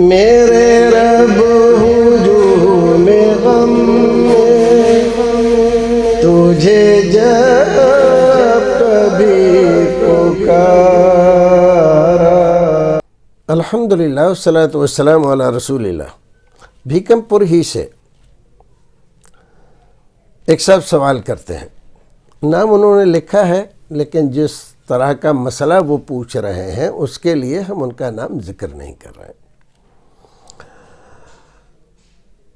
میرے رب ہجوم غم میں تجھے جب کبھی پکارا۔ الحمدللہ والصلاۃ والسلام علی رسول اللہ۔ بھیکم پور ہی سے ایک صاحب سوال کرتے ہیں، نام انہوں نے لکھا ہے لیکن جس طرح کا مسئلہ وہ پوچھ رہے ہیں اس کے لیے ہم ان کا نام ذکر نہیں کر رہے ہیں۔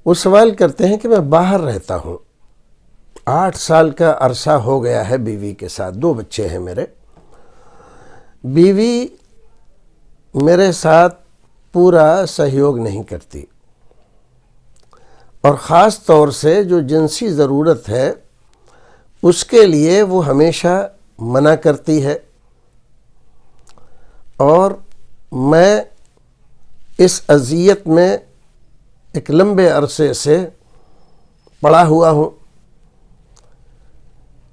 وہ سوال کرتے ہیں کہ میں باہر رہتا ہوں، 8 سال کا عرصہ ہو گیا ہے بیوی کے ساتھ، 2 بچے ہیں میرے۔ بیوی میرے ساتھ پورا سہیوگ نہیں کرتی اور خاص طور سے جو جنسی ضرورت ہے اس کے لیے وہ ہمیشہ منع کرتی ہے، اور میں اس اذیت میں ایک لمبے عرصے سے پڑا ہوا ہوں۔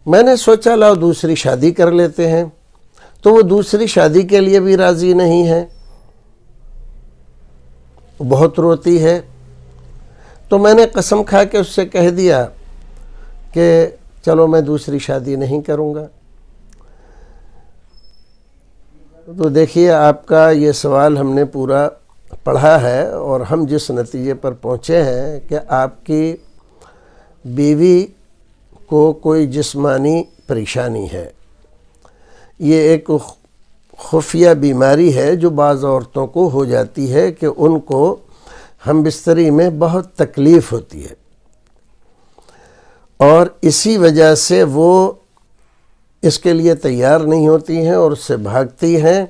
میں نے سوچا لاؤ دوسری شادی کر لیتے ہیں، تو وہ دوسری شادی کے لیے بھی راضی نہیں ہے، بہت روتی ہے۔ تو میں نے قسم کھا کے اس سے کہہ دیا کہ چلو میں دوسری شادی نہیں کروں گا۔ تو دیکھیے آپ کا یہ سوال ہم نے پورا پڑھا ہے اور ہم جس نتیجے پر پہنچے ہیں کہ آپ کی بیوی کو کوئی جسمانی پریشانی ہے، یہ ایک خفیہ بیماری ہے جو بعض عورتوں کو ہو جاتی ہے کہ ان کو ہم بستری میں بہت تکلیف ہوتی ہے، اور اسی وجہ سے وہ اس کے لیے تیار نہیں ہوتی ہیں اور اس سے بھاگتی ہیں،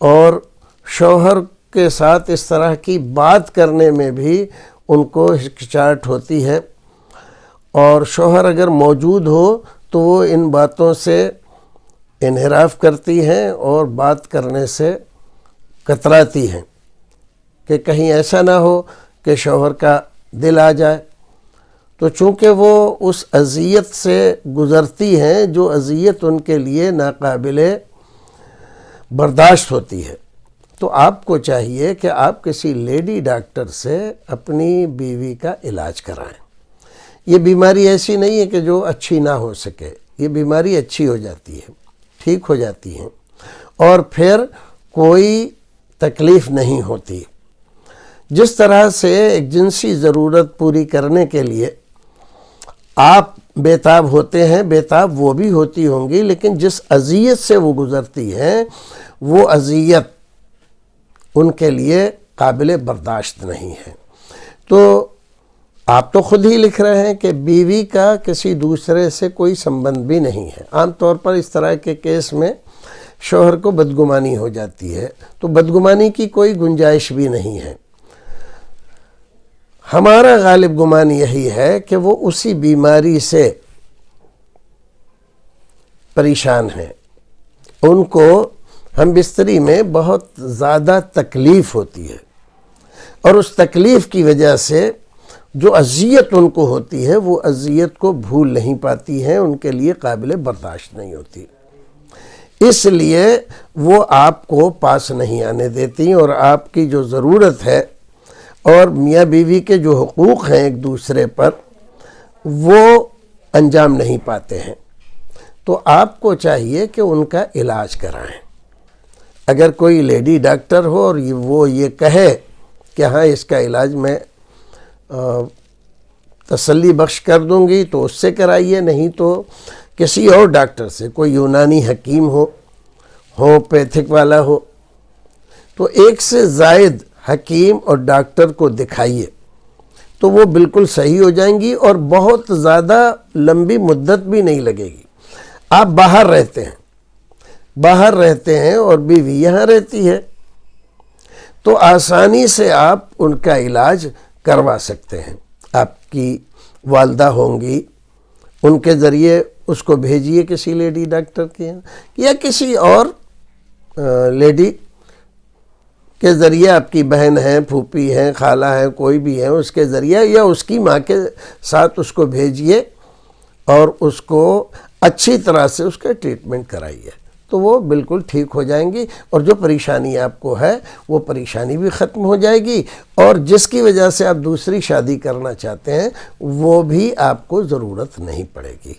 اور شوہر کے ساتھ اس طرح کی بات کرنے میں بھی ان کو ہچکچاہٹ ہوتی ہے، اور شوہر اگر موجود ہو تو وہ ان باتوں سے انحراف کرتی ہیں اور بات کرنے سے کتراتی ہیں کہ کہیں ایسا نہ ہو کہ شوہر کا دل آ جائے۔ تو چونکہ وہ اس اذیت سے گزرتی ہیں جو اذیت ان کے لیے ناقابل برداشت ہوتی ہے، تو آپ کو چاہیے کہ آپ کسی لیڈی ڈاکٹر سے اپنی بیوی کا علاج کرائیں۔ یہ بیماری ایسی نہیں ہے کہ جو اچھی نہ ہو سکے، یہ بیماری اچھی ہو جاتی ہے، ٹھیک ہو جاتی ہے، اور پھر کوئی تکلیف نہیں ہوتی۔ جس طرح سے ایک جنسی ضرورت پوری کرنے کے لیے آپ بیتاب ہوتے ہیں، بیتاب وہ بھی ہوتی ہوں گی، لیکن جس اذیت سے وہ گزرتی ہیں وہ اذیت ان کے لیے قابل برداشت نہیں ہے۔ تو آپ تو خود ہی لکھ رہے ہیں کہ بیوی کا کسی دوسرے سے کوئی سنبندھ بھی نہیں ہے۔ عام طور پر اس طرح کے کیس میں شوہر کو بدگمانی ہو جاتی ہے، تو بدگمانی کی کوئی گنجائش بھی نہیں ہے۔ ہمارا غالب گمان یہی ہے کہ وہ اسی بیماری سے پریشان ہیں، ان کو ہم بستری میں بہت زیادہ تکلیف ہوتی ہے، اور اس تکلیف کی وجہ سے جو اذیت ان کو ہوتی ہے وہ اذیت کو بھول نہیں پاتی ہیں، ان کے لیے قابل برداشت نہیں ہوتی، اس لیے وہ آپ کو پاس نہیں آنے دیتی، اور آپ کی جو ضرورت ہے اور میاں بیوی کے جو حقوق ہیں ایک دوسرے پر وہ انجام نہیں پاتے ہیں۔ تو آپ کو چاہیے کہ ان کا علاج کرائیں۔ اگر کوئی لیڈی ڈاکٹر ہو اور وہ یہ کہے کہ ہاں اس کا علاج میں تسلی بخش کر دوں گی تو اس سے کرائیے، نہیں تو کسی اور ڈاکٹر سے، کوئی یونانی حکیم ہو، ہومیوپیتھک والا ہو، تو 1 سے زائد حکیم اور ڈاکٹر کو دکھائیے تو وہ بالکل صحیح ہو جائیں گی، اور بہت زیادہ لمبی مدت بھی نہیں لگے گی۔ آپ باہر رہتے ہیں اور بیوی یہاں رہتی ہے، تو آسانی سے آپ ان کا علاج کروا سکتے ہیں۔ آپ کی والدہ ہوں گی، ان کے ذریعے اس کو بھیجیے کسی لیڈی ڈاکٹر کے یہاں، یا کسی اور لیڈی کے ذریعے، آپ کی بہن ہیں، پھوپھی ہیں، خالہ ہیں، کوئی بھی ہے، اس کے ذریعے یا اس کی ماں کے ساتھ اس کو بھیجیے اور اس کو اچھی طرح سے اس کا ٹریٹمنٹ کرائیے۔ تو وہ بالکل ٹھیک ہو جائیں گی، اور جو پریشانی آپ کو ہے وہ پریشانی بھی ختم ہو جائے گی، اور جس کی وجہ سے آپ دوسری شادی کرنا چاہتے ہیں وہ بھی آپ کو ضرورت نہیں پڑے گی۔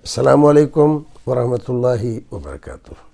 السلام علیکم ورحمۃ اللہ وبرکاتہ۔